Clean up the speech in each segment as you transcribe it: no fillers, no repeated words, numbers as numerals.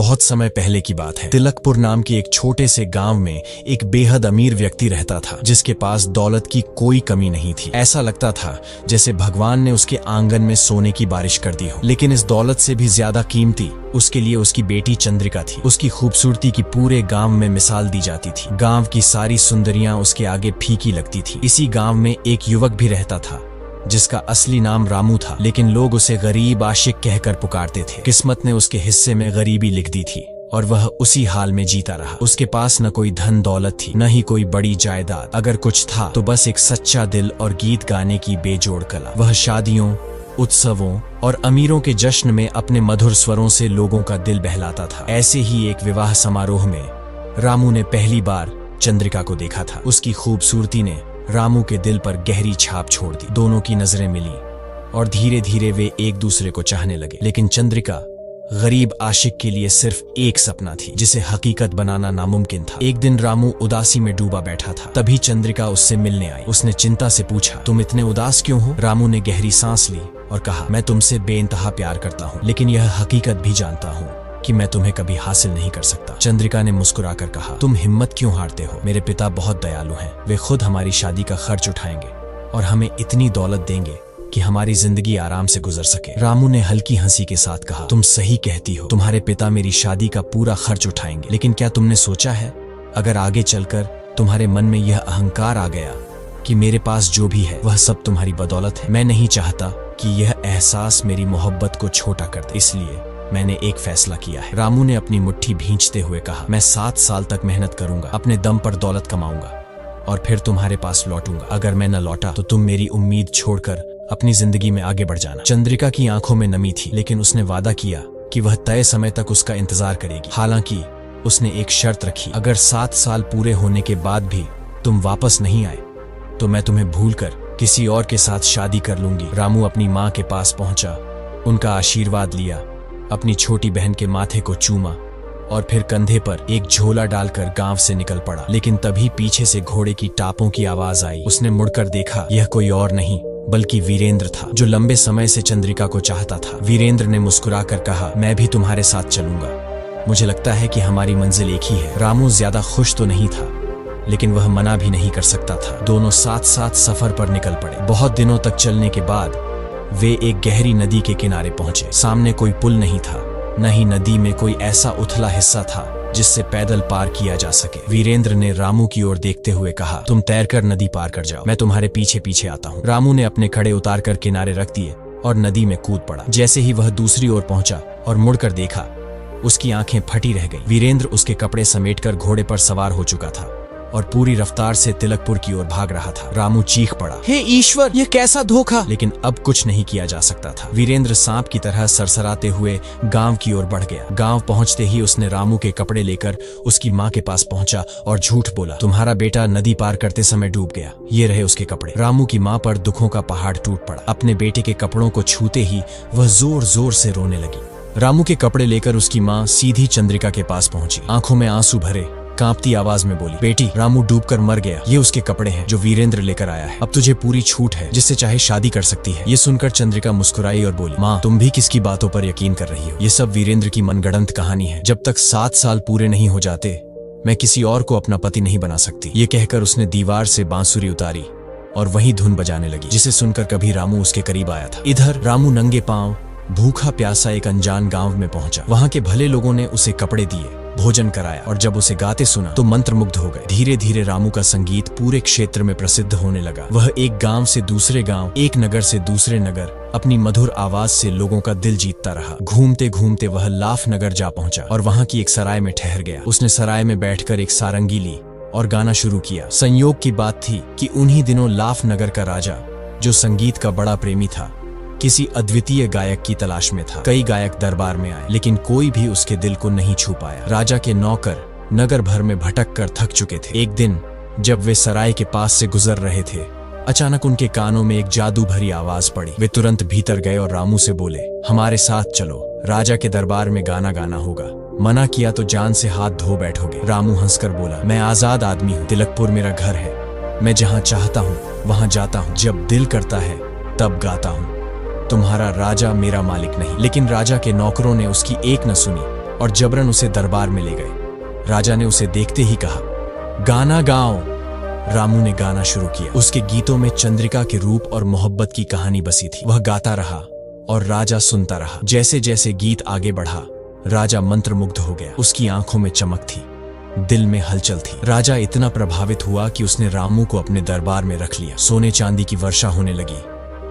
बहुत समय पहले की बात है। तिलकपुर नाम के एक छोटे से गांव में एक बेहद अमीर व्यक्ति रहता था, जिसके पास दौलत की कोई कमी नहीं थी। ऐसा लगता था जैसे भगवान ने उसके आंगन में सोने की बारिश कर दी हो। लेकिन इस दौलत से भी ज्यादा कीमती उसके लिए उसकी बेटी चंद्रिका थी। उसकी खूबसूरती की पूरे गांव में मिसाल दी जाती थी। गांव की सारी सुंदरियां उसके आगे फीकी लगती थी। इसी गांव में एक युवक भी रहता था जिसका असली नाम रामू था, लेकिन लोग उसे गरीब आशिक कहकर पुकारते थे। किस्मत ने उसके हिस्से में गरीबी लिख दी थी और वह उसी हाल में जीता रहा। उसके पास न कोई धन दौलत थी, न ही कोई बड़ी जायदाद। अगर कुछ था तो बस एक सच्चा दिल और गीत गाने की बेजोड़ कला। वह शादियों, उत्सवों और अमीरों के जश्न में अपने मधुर स्वरों से लोगों का दिल बहलाता था। ऐसे ही एक विवाह समारोह में रामू ने पहली बार चंद्रिका को देखा था। उसकी खूबसूरती ने रामू के दिल पर गहरी छाप छोड़ दी। दोनों की नजरें मिली और धीरे धीरे वे एक दूसरे को चाहने लगे। लेकिन चंद्रिका गरीब आशिक के लिए सिर्फ एक सपना थी, जिसे हकीकत बनाना नामुमकिन था। एक दिन रामू उदासी में डूबा बैठा था। तभी चंद्रिका उससे मिलने आई। उसने चिंता से पूछा, तुम इतने उदास क्यों हो? रामू ने गहरी सांस ली और कहा, मैं तुमसे बेइंतहा प्यार करता हूँ, लेकिन यह हकीकत भी जानता हूँ कि मैं तुम्हें कभी हासिल नहीं कर सकता। चंद्रिका ने मुस्कुराकर कहा, तुम हिम्मत क्यों हारते हो? मेरे पिता बहुत दयालु हैं। वे खुद हमारी शादी का खर्च उठाएंगे और हमें इतनी दौलत देंगे कि हमारी जिंदगी आराम से गुजर सके। रामू ने हल्की हंसी के साथ कहा, तुम सही कहती हो। तुम्हारे पिता मेरी शादी का पूरा खर्च उठाएंगे, लेकिन क्या तुमने सोचा है, अगर आगे चलकर तुम्हारे मन में यह अहंकार आ गया कि मेरे पास जो भी है वह सब तुम्हारी बदौलत है? मैं नहीं चाहता कि यह एहसास मेरी मोहब्बत को छोटा कर दे, इसलिए मैंने एक फैसला किया है। रामू ने अपनी मुट्ठी भींचते हुए कहा, मैं 7 साल तक मेहनत करूंगा, अपने दम पर दौलत कमाऊंगा और फिर तुम्हारे पास लौटूंगा। अगर मैं न लौटा तो तुम मेरी उम्मीद छोड़कर अपनी जिंदगी में आगे बढ़ जाना। चंद्रिका की आंखों में नमी थी, लेकिन उसने वादा किया कि वह तय समय तक उसका इंतजार करेगी। हालांकि उसने एक शर्त रखी, अगर 7 साल पूरे होने के बाद भी तुम वापस नहीं आए तो मैं तुम्हें भूलकर किसी और के साथ शादी कर लूंगी। रामू अपनी माँ के पास पहुंचा, उनका आशीर्वाद लिया, अपनी छोटी बहन के माथे को चूमा और फिर कंधे पर एक झोला डालकर गांव से निकल पड़ा। लेकिन तभी पीछे से घोड़े की टापों की आवाज आई। उसने मुड़कर देखा, यह कोई और नहीं बल्कि वीरेंद्र था, जो लंबे समय से चंद्रिका को चाहता था। वीरेंद्र ने मुस्कुराकर कहा, मैं भी तुम्हारे साथ चलूंगा, मुझे लगता है कि हमारी मंजिल एक ही है। रामू ज्यादा खुश तो नहीं था, लेकिन वह मना भी नहीं कर सकता था। दोनों साथ साथ सफर पर निकल पड़े। बहुत दिनों तक चलने के बाद वे एक गहरी नदी के किनारे पहुंचे। सामने कोई पुल नहीं था, न ही नदी में कोई ऐसा उथला हिस्सा था जिससे पैदल पार किया जा सके। वीरेंद्र ने रामू की ओर देखते हुए कहा, तुम तैरकर नदी पार कर जाओ, मैं तुम्हारे पीछे पीछे आता हूँ। रामू ने अपने खड़े उतारकर किनारे रख दिए और नदी में कूद पड़ा। जैसे ही वह दूसरी ओर पहुंचा और मुड़कर देखा, उसकी आंखें फटी रह गईं। वीरेंद्र उसके कपड़े समेटकर घोड़े पर सवार हो चुका था और पूरी रफ्तार से तिलकपुर की ओर भाग रहा था। रामू चीख पड़ा, हे ईश्वर, यह कैसा धोखा! लेकिन अब कुछ नहीं किया जा सकता था। वीरेंद्र सांप की तरह सरसराते हुए गांव की ओर बढ़ गया। गांव पहुंचते ही उसने रामू के कपड़े लेकर उसकी माँ के पास पहुंचा और झूठ बोला, तुम्हारा बेटा नदी पार करते समय डूब गया, ये रहे उसके कपड़े। रामू की माँ पर दुखों का पहाड़ टूट पड़ा। अपने बेटे के कपड़ों को छूते ही वह जोर जोर से रोने लगी। रामू के कपड़े लेकर उसकी माँ सीधी चंद्रिका के पास पहुंची। आंखों में आंसू भरे कांपती आवाज में बोली, बेटी, रामू डूबकर मर गया, ये उसके कपड़े हैं जो वीरेंद्र लेकर आया है। अब तुझे पूरी छूट है, जिससे चाहे शादी कर सकती है। ये सुनकर चंद्रिका मुस्कुराई और बोली, माँ, तुम भी किसकी बातों पर यकीन कर रही हो? ये सब वीरेंद्र की मनगढ़ंत कहानी है। जब तक 7 साल पूरे नहीं हो जाते मैं किसी और को अपना पति नहीं बना सकती। ये कहकर उसने दीवार से बांसुरी उतारी और वही धुन बजाने लगी, जिसे सुनकर कभी रामू उसके करीब आया था। इधर रामू नंगे पांव भूखा प्यासा एक अनजान गांव में पहुंचा। वहां के भले लोगों ने उसे कपड़े दिए, भोजन कराया और जब उसे गाते सुना तो मंत्रमुग्ध हो गए। धीरे धीरे रामू का संगीत पूरे क्षेत्र में प्रसिद्ध होने लगा। वह एक गांव से दूसरे गांव, एक नगर से दूसरे नगर अपनी मधुर आवाज से लोगों का दिल जीतता रहा। घूमते घूमते वह लाफ नगर जा पहुंचा और वहां की एक सराय में ठहर गया। उसने सराय में बैठकर एक सारंगी ली और गाना शुरू किया। संयोग की बात थी कि उन्हीं दिनों लाफ नगर का राजा, जो संगीत का बड़ा प्रेमी था, किसी अद्वितीय गायक की तलाश में था। कई गायक दरबार में आए, लेकिन कोई भी उसके दिल को नहीं छू पाया। राजा के नौकर नगर भर में भटक कर थक चुके थे। एक दिन जब वे सराय के पास से गुजर रहे थे, अचानक उनके कानों में एक जादू भरी आवाज पड़ी। वे तुरंत भीतर गए और रामू से बोले, हमारे साथ चलो, राजा के दरबार में गाना गाना होगा, मना किया तो जान से हाथ धो बैठोगे। रामू हंसकर बोला, मैं आजाद आदमी हूँ, तिलकपुर मेरा घर है, मैं जहाँ चाहता हूँ वहाँ जाता हूँ, जब दिल करता है तब गाता हूँ। तुम्हारा राजा मेरा मालिक नहीं। लेकिन राजा के नौकरों ने उसकी एक न सुनी और जबरन उसे दरबार में ले गए। राजा ने उसे देखते ही कहा, गाना गाओ। रामू ने गाना शुरू किया। उसके गीतों में चंद्रिका के रूप और मोहब्बत की कहानी बसी थी। वह गाता रहा और राजा सुनता रहा। जैसे जैसे गीत आगे बढ़ा, राजा मंत्रमुग्ध हो गया। उसकी आंखों में चमक थी, दिल में हलचल थी। राजा इतना प्रभावित हुआ कि उसने रामू को अपने दरबार में रख लिया। सोने चांदी की वर्षा होने लगी,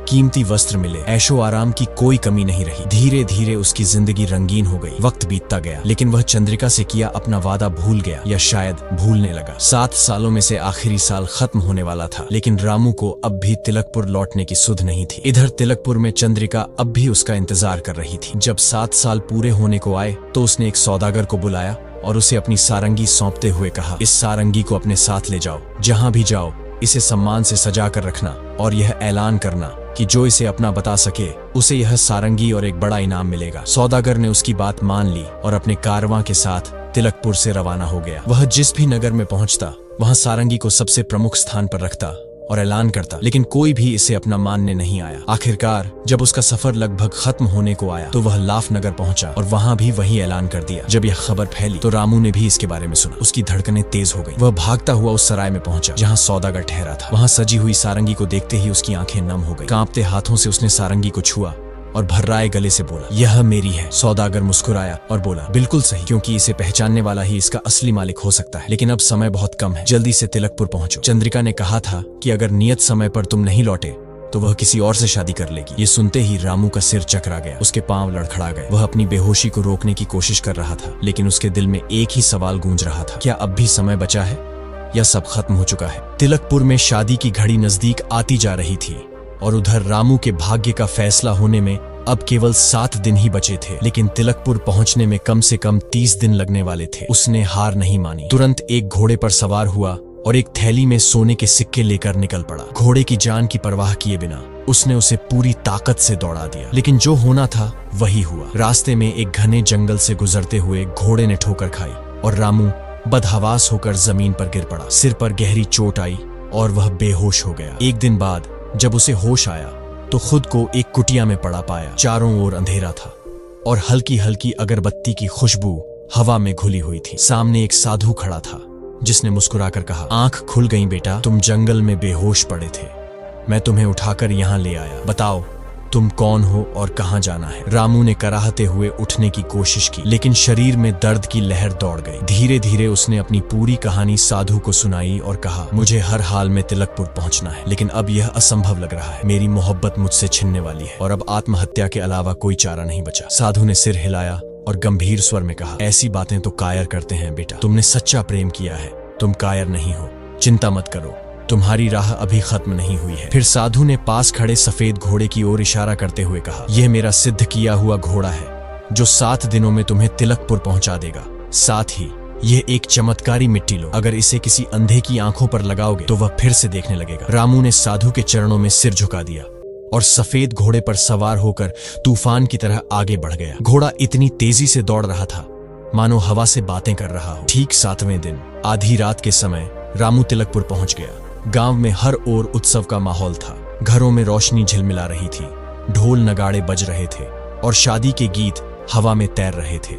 कीमती वस्त्र मिले, ऐशो आराम की कोई कमी नहीं रही। धीरे धीरे उसकी जिंदगी रंगीन हो गई। वक्त बीतता गया, लेकिन वह चंद्रिका से किया अपना वादा भूल गया, या शायद भूलने लगा। 7 सालों में से आखिरी साल खत्म होने वाला था, लेकिन रामू को अब भी तिलकपुर लौटने की सुध नहीं थी। इधर तिलकपुर में चंद्रिका अब भी उसका इंतजार कर रही थी। जब 7 साल पूरे होने को आए तो उसने एक सौदागर को बुलाया और उसे अपनी सारंगी सौंपते हुए कहा, इस सारंगी को अपने साथ ले जाओ। जहां भी जाओ इसे सम्मान से सजा कर रखना और यह ऐलान करना कि जो इसे अपना बता सके उसे यह सारंगी और एक बड़ा इनाम मिलेगा। सौदागर ने उसकी बात मान ली और अपने कारवां के साथ तिलकपुर से रवाना हो गया। वह जिस भी नगर में पहुंचता वहां सारंगी को सबसे प्रमुख स्थान पर रखता और ऐलान करता, लेकिन कोई भी इसे अपना मानने नहीं आया। आखिरकार जब उसका सफर लगभग खत्म होने को आया तो वह लाफ नगर पहुंचा और वहां भी वही ऐलान कर दिया। जब यह खबर फैली तो रामू ने भी इसके बारे में सुना। उसकी धड़कनें तेज हो गई। वह भागता हुआ उस सराय में पहुंचा जहां सौदागर ठहरा था। वहां सजी हुई सारंगी को देखते ही उसकी आंखें नम हो गई। कांपते हाथों से उसने सारंगी को छुआ और भर्राए गले से बोला, यह मेरी है। सौदागर मुस्कुराया और बोला, बिल्कुल सही, क्योंकि इसे पहचानने वाला ही इसका असली मालिक हो सकता है। लेकिन अब समय बहुत कम है, जल्दी से तिलकपुर पहुंचो। चंद्रिका ने कहा था कि अगर नियत समय पर तुम नहीं लौटे तो वह किसी और से शादी कर लेगी। ये सुनते ही रामू का सिर चकरा गया, उसके पांव लड़खड़ा गए। वह अपनी बेहोशी को रोकने की कोशिश कर रहा था, लेकिन उसके दिल में एक ही सवाल गूंज रहा था, क्या अब भी समय बचा है या सब खत्म हो चुका है? तिलकपुर में शादी की घड़ी नजदीक आती जा रही थी और उधर रामू के भाग्य का फैसला होने में अब केवल 7 दिन ही बचे थे। लेकिन तिलकपुर पहुंचने में कम से कम 30 दिन लगने वाले थे। उसने हार नहीं मानी। तुरंत एक घोड़े पर सवार हुआ और एक थैली में सोने के सिक्के लेकर निकल पड़ा। घोड़े की जान की परवाह किए बिना उसने उसे पूरी ताकत से दौड़ा दिया। लेकिन जो होना था वही हुआ। रास्ते में एक घने जंगल से गुजरते हुए घोड़े ने ठोकर खाई और रामू बदहवास होकर जमीन पर गिर पड़ा। सिर पर गहरी चोट आई और वह बेहोश हो गया। एक दिन बाद जब उसे होश आया तो खुद को एक कुटिया में पड़ा पाया। चारों ओर अंधेरा था और हल्की हल्की अगरबत्ती की खुशबू हवा में घुली हुई थी। सामने एक साधु खड़ा था जिसने मुस्कुराकर कहा, आंख खुल गई बेटा, तुम जंगल में बेहोश पड़े थे, मैं तुम्हें उठाकर यहाँ ले आया। बताओ तुम कौन हो और कहाँ जाना है? रामू ने कराहते हुए उठने की कोशिश की, लेकिन शरीर में दर्द की लहर दौड़ गई। धीरे धीरे उसने अपनी पूरी कहानी साधु को सुनाई और कहा, मुझे हर हाल में तिलकपुर पहुंचना है, लेकिन अब यह असंभव लग रहा है। मेरी मोहब्बत मुझसे छिनने वाली है और अब आत्महत्या के अलावा कोई चारा नहीं बचा। साधु ने सिर हिलाया और गंभीर स्वर में कहा, ऐसी बातें तो कायर करते हैं बेटा, तुमने सच्चा प्रेम किया है, तुम कायर नहीं हो, चिंता मत करो, तुम्हारी राह अभी खत्म नहीं हुई है। फिर साधु ने पास खड़े सफेद घोड़े की ओर इशारा करते हुए कहा, यह मेरा सिद्ध किया हुआ घोड़ा है जो 7 दिनों में तुम्हें तिलकपुर पहुंचा देगा। साथ ही यह एक चमत्कारी मिट्टी लो, अगर इसे किसी अंधे की आंखों पर लगाओगे तो वह फिर से देखने लगेगा। रामू ने साधु के चरणों में सिर झुका दिया और सफेद घोड़े पर सवार होकर तूफान की तरह आगे बढ़ गया। घोड़ा इतनी तेजी से दौड़ रहा था मानो हवा से बातें कर रहा हो। ठीक 7वें दिन आधी रात के समय रामू तिलकपुर पहुंच गया। गांव में हर ओर उत्सव का माहौल था। घरों में रोशनी झिलमिला रही थी, ढोल नगाड़े बज रहे थे और शादी के गीत हवा में तैर रहे थे।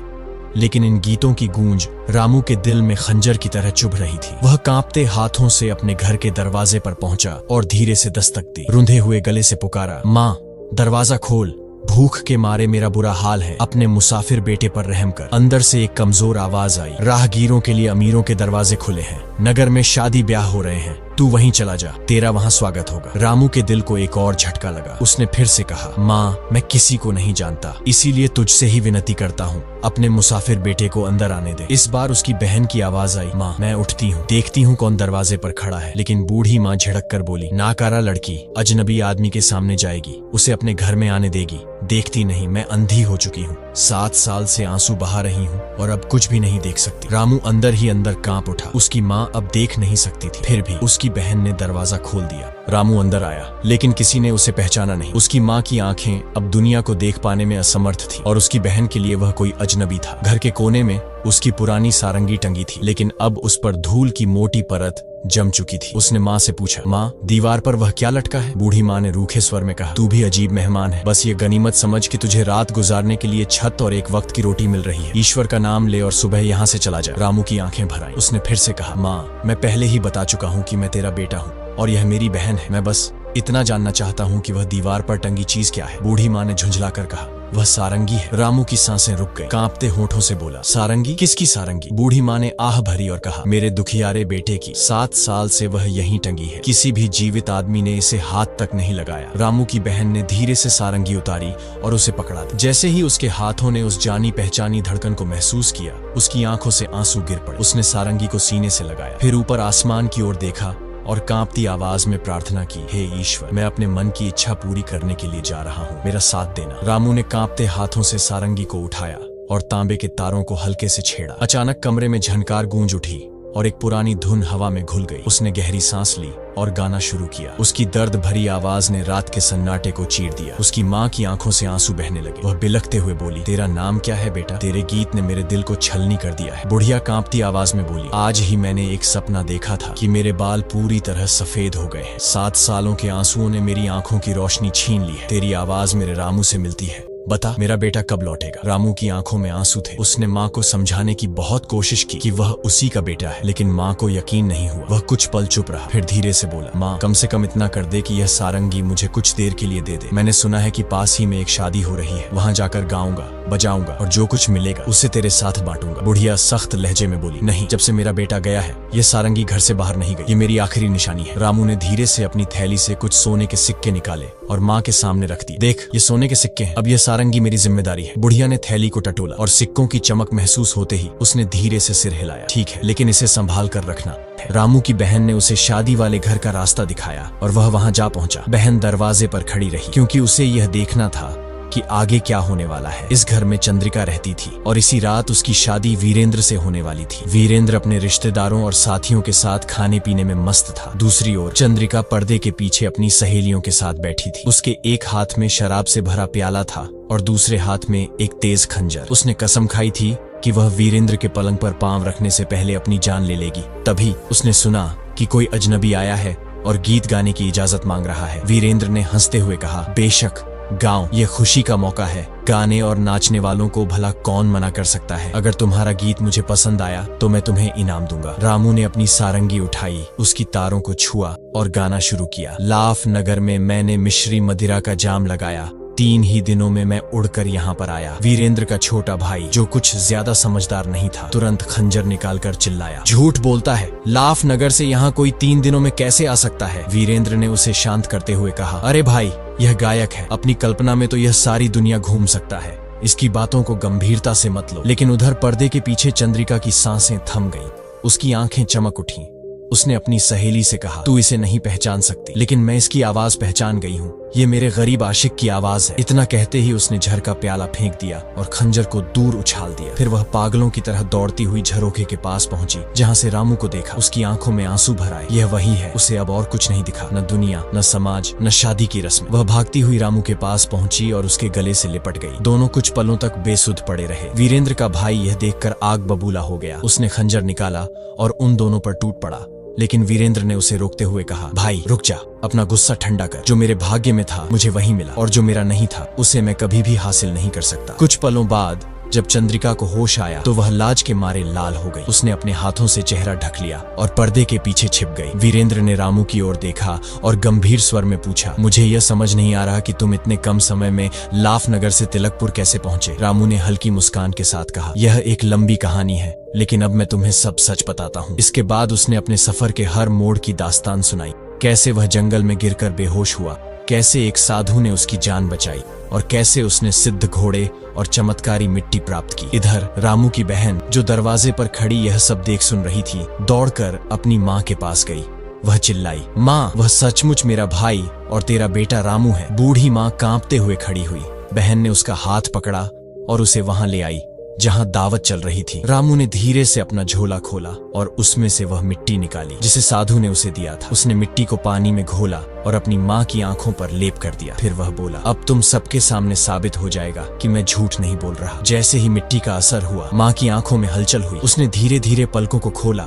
लेकिन इन गीतों की गूंज रामू के दिल में खंजर की तरह चुभ रही थी। वह कांपते हाथों से अपने घर के दरवाजे पर पहुंचा और धीरे से दस्तक दी। रुंधे हुए गले से पुकारा, माँ दरवाजा खोल, भूख के मारे मेरा बुरा हाल है, अपने मुसाफिर बेटे पर रहम कर। अंदर से एक कमजोर आवाज आई, राहगीरों के लिए अमीरों के दरवाजे खुले हैं, नगर में शादी ब्याह हो रहे हैं, तू वहीं चला जा, तेरा वहां स्वागत होगा। रामू के दिल को एक और झटका लगा। उसने फिर से कहा, माँ मैं किसी को नहीं जानता, इसीलिए तुझसे ही विनती करता हूँ, अपने मुसाफिर बेटे को अंदर आने दे। इस बार उसकी बहन की आवाज आई, माँ मैं उठती हूँ, देखती हूँ कौन दरवाजे पर खड़ा है। लेकिन बूढ़ी माँ झिड़क कर बोली, नाकारा लड़की अजनबी आदमी के सामने जाएगी, उसे अपने घर में आने देगी? देखती नहीं मैं अंधी हो चुकी हूँ, 7 साल से आंसू बहा रही हूँ और अब कुछ भी नहीं देख सकती। रामू अंदर ही अंदर कांप उठा। उसकी माँ अब देख नहीं सकती थी, फिर भी उसकी बहन ने दरवाजा खोल दिया। रामू अंदर आया, लेकिन किसी ने उसे पहचाना नहीं। उसकी माँ की आंखें अब दुनिया को देख पाने में असमर्थ थी और उसकी बहन के लिए वह कोई अजनबी था। घर के कोने में उसकी पुरानी सारंगी टंगी थी, लेकिन अब उस पर धूल की मोटी परत जम चुकी थी। उसने माँ से पूछा, माँ दीवार पर वह क्या लटका है? बूढ़ी माँ ने रूखे स्वर में कहा, तू भी अजीब मेहमान है। बस ये गनीमत समझ कि तुझे रात गुजारने के लिए छत और एक वक्त की रोटी मिल रही है। ईश्वर का नाम ले और सुबह यहाँ से चला जा। रामू की आंखें भर आईं। उसने फिर से कहा, माँ मैं पहले ही बता चुका हूँ कि मैं तेरा बेटा हूँ और यह मेरी बहन है। मैं बस इतना जानना चाहता हूँ कि वह दीवार पर टंगी चीज क्या है। बूढ़ी माँ ने झुंझलाकर कहा, वह सारंगी है। रामू की सांसें रुक गई। कांपते होठों से बोला, सारंगी? किसकी सारंगी? बूढ़ी माँ ने आह भरी और कहा, मेरे दुखियारे बेटे की। 7 साल से वह यहीं टंगी है। किसी भी जीवित आदमी ने इसे हाथ तक नहीं लगाया। रामू की बहन ने धीरे से सारंगी उतारी और उसे पकड़ा दी। जैसे ही उसके हाथों ने उस जानी पहचानी धड़कन को महसूस किया, उसकी आंखों से आंसू गिर पड़े। उसने सारंगी को सीने से लगाया, फिर ऊपर आसमान की ओर देखा और कांपती आवाज में प्रार्थना की, हे ईश्वर, मैं अपने मन की इच्छा पूरी करने के लिए जा रहा हूँ, मेरा साथ देना। रामू ने कांपते हाथों से सारंगी को उठाया और तांबे के तारों को हल्के से छेड़ा। अचानक कमरे में झनकार गूंज उठी और एक पुरानी धुन हवा में घुल गई। उसने गहरी सांस ली और गाना शुरू किया। उसकी दर्द भरी आवाज ने रात के सन्नाटे को चीर दिया। उसकी माँ की आंखों से आंसू बहने लगे। वह बिलखते हुए बोली, तेरा नाम क्या है बेटा? तेरे गीत ने मेरे दिल को छलनी कर दिया है। बुढ़िया कांपती आवाज में बोली, आज ही मैंने एक सपना देखा था कि मेरे बाल पूरी तरह सफेद हो गए हैं। 7 सालों के आंसुओं ने मेरी आंखों की रोशनी छीन ली है। तेरी आवाज मेरे रामू से मिलती है। बता, मेरा बेटा कब लौटेगा? रामू की आंखों में आंसू थे। उसने माँ को समझाने की बहुत कोशिश की कि वह उसी का बेटा है, लेकिन माँ को यकीन नहीं हुआ। वह कुछ पल चुप रहा, फिर धीरे से बोला, माँ कम से कम इतना कर दे कि यह सारंगी मुझे कुछ देर के लिए दे दे। मैंने सुना है कि पास ही में एक शादी हो रही है, वहाँ जाकर गाऊंगा, बजाऊंगा और जो कुछ मिलेगा उसे तेरे साथ बांटूंगा। बुढ़िया सख्त लहजे में बोली, नहीं, जब से मेरा बेटा गया है यह सारंगी घर से बाहर नहीं गई। ये मेरी आखिरी निशानी है। रामू ने धीरे से अपनी थैली से कुछ सोने के सिक्के निकाले और माँ के सामने रख दिए। देख, ये सोने के सिक्के हैं, अब यह सारंगी मेरी जिम्मेदारी है। बुढ़िया ने थैली को टटोला और सिक्कों की चमक महसूस होते ही उसने धीरे से सिर हिलाया। ठीक है, लेकिन इसे संभाल कर रखना। रामू की बहन ने उसे शादी वाले घर का रास्ता दिखाया और वह वहां जा पहुंचा। बहन दरवाजे पर खड़ी रही क्योंकि उसे यह देखना था कि आगे क्या होने वाला है। इस घर में चंद्रिका रहती थी और इसी रात उसकी शादी वीरेंद्र से होने वाली थी। वीरेंद्र अपने रिश्तेदारों और साथियों के साथ खाने पीने में मस्त था। दूसरी ओर चंद्रिका पर्दे के पीछे अपनी सहेलियों के साथ बैठी थी। उसके एक हाथ में शराब से भरा प्याला था और दूसरे हाथ में एक तेज खंजर। उसने कसम खाई थी कि वह वीरेंद्र के पलंग पर पांव रखने से पहले अपनी जान ले लेगी। तभी उसने सुना कि कोई अजनबी आया है और गीत गाने की इजाजत मांग रहा है। वीरेंद्र ने हंसते हुए कहा, बेशक गाओ, ये खुशी का मौका है। गाने और नाचने वालों को भला कौन मना कर सकता है। अगर तुम्हारा गीत मुझे पसंद आया तो मैं तुम्हें इनाम दूंगा। रामू ने अपनी सारंगी उठाई, उसकी तारों को छुआ और गाना शुरू किया। लाफ नगर में मैंने मिश्री मदिरा का जाम लगाया, 3 ही दिनों में मैं उड़कर यहाँ पर आया। वीरेंद्र का छोटा भाई, जो कुछ ज्यादा समझदार नहीं था, तुरंत खंजर निकालकर चिल्लाया, झूठ बोलता है, लाफ नगर से यहाँ कोई 3 दिनों में कैसे आ सकता है? वीरेंद्र ने उसे शांत करते हुए कहा, अरे भाई, यह गायक है, अपनी कल्पना में तो यह सारी दुनिया घूम सकता है, इसकी बातों को गंभीरता से मत लो। लेकिन उधर पर्दे के पीछे चंद्रिका की सांसें थम गईं, उसकी आंखें चमक उठीं। उसने अपनी सहेली से कहा, तू इसे नहीं पहचान सकती, लेकिन मैं इसकी आवाज पहचान गई हूँ। ये मेरे गरीब आशिक की आवाज है। इतना कहते ही उसने झर का प्याला फेंक दिया और खंजर को दूर उछाल दिया। फिर वह पागलों की तरह दौड़ती हुई झरोखे के पास पहुंची, जहाँ से रामू को देखा। उसकी आंखों में आंसू भर आए। यह वही है, उसे अब और कुछ नहीं दिखा, न दुनिया, न समाज, न शादी की रस्म। वह भागती हुई रामू के पास पहुंची और उसके गले से लिपट गई। दोनों कुछ पलों तक बेसुध पड़े रहे। वीरेंद्र का भाई यह देखकर आग बबूला हो गया। उसने खंजर निकाला और उन दोनों पर टूट पड़ा, लेकिन वीरेंद्र ने उसे रोकते हुए कहा, भाई रुक जा, अपना गुस्सा ठंडा कर। जो मेरे भाग्य में था मुझे वही मिला, और जो मेरा नहीं था उसे मैं कभी भी हासिल नहीं कर सकता। कुछ पलों बाद जब चंद्रिका को होश आया तो वह लाज के मारे लाल हो गई। उसने अपने हाथों से चेहरा ढक लिया और पर्दे के पीछे छिप गई। वीरेंद्र ने रामू की ओर देखा और गंभीर स्वर में पूछा, मुझे यह समझ नहीं आ रहा कि तुम इतने कम समय में लाफ नगर से तिलकपुर कैसे पहुंचे? रामू ने हल्की मुस्कान के साथ कहा, यह एक लंबी कहानी है, लेकिन अब मैं तुम्हें सब सच बताता हूँ। इसके बाद उसने अपने सफर के हर मोड़ की दास्तान सुनाई। कैसे वह जंगल में गिरकर बेहोश हुआ, कैसे एक साधु ने उसकी जान बचाई और कैसे उसने सिद्ध घोड़े और चमत्कारी मिट्टी प्राप्त की। इधर रामू की बहन, जो दरवाजे पर खड़ी यह सब देख सुन रही थी, दौड़कर अपनी माँ के पास गई। वह चिल्लाई, माँ, वह सचमुच मेरा भाई और तेरा बेटा रामू है। बूढ़ी माँ कांपते हुए खड़ी हुई। बहन ने उसका हाथ पकड़ा और उसे वहां ले आई जहां दावत चल रही थी। रामू ने धीरे से अपना झोला खोला और उसमें से वह मिट्टी निकाली जिसे साधु ने उसे दिया था। उसने मिट्टी को पानी में घोला और अपनी माँ की आंखों पर लेप कर दिया। फिर वह बोला, अब तुम सबके सामने साबित हो जाएगा कि मैं झूठ नहीं बोल रहा। जैसे ही मिट्टी का असर हुआ, माँ की आंखों में हलचल हुई। उसने धीरे धीरे पलकों को खोला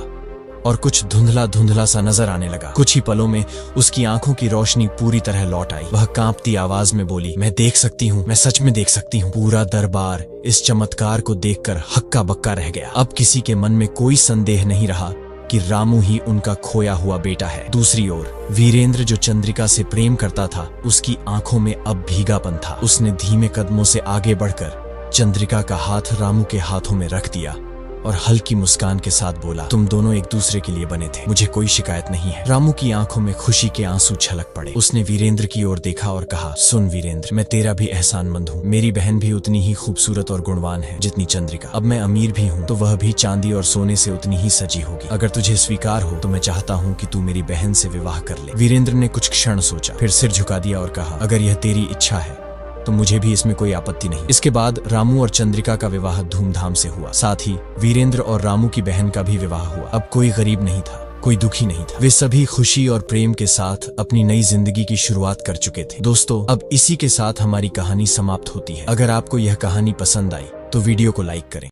और कुछ धुंधला धुंधला सा नजर आने लगा। कुछ ही पलों में उसकी आंखों की रोशनी पूरी तरह लौट आई। वह कांपती आवाज में बोली, मैं देख सकती हूँ, मैं सच में देख सकती हूँ। पूरा दरबार इस चमत्कार को देखकर हक्का बक्का रह गया। अब किसी के मन में कोई संदेह नहीं रहा कि रामू ही उनका खोया हुआ बेटा है। दूसरी ओर वीरेंद्र, जो चंद्रिका से प्रेम करता था, उसकी आंखों में अब भीगापन था। उसने धीमे कदमों से आगे बढ़कर चंद्रिका का हाथ रामू के हाथों में रख दिया और हल्की मुस्कान के साथ बोला, तुम दोनों एक दूसरे के लिए बने थे, मुझे कोई शिकायत नहीं है। रामू की आंखों में खुशी के आंसू छलक पड़े। उसने वीरेंद्र की ओर देखा और कहा, सुन वीरेंद्र, मैं तेरा भी एहसानमंद हूँ। मेरी बहन भी उतनी ही खूबसूरत और गुणवान है जितनी चंद्रिका। अब मैं अमीर भी हूँ तो वह भी चांदी और सोने से उतनी ही सजी होगी। अगर तुझे स्वीकार हो तो मैं चाहता हूँ कि तू मेरी बहन से विवाह कर ले। वीरेंद्र ने कुछ क्षण सोचा, फिर सिर झुका दिया और कहा, अगर यह तेरी इच्छा है तो मुझे भी इसमें कोई आपत्ति नहीं। इसके बाद रामू और चंद्रिका का विवाह धूमधाम से हुआ। साथ ही वीरेंद्र और रामू की बहन का भी विवाह हुआ। अब कोई गरीब नहीं था, कोई दुखी नहीं था। वे सभी खुशी और प्रेम के साथ अपनी नई जिंदगी की शुरुआत कर चुके थे। दोस्तों, अब इसी के साथ हमारी कहानी समाप्त होती है। अगर आपको यह कहानी पसंद आई तो वीडियो को लाइक करें।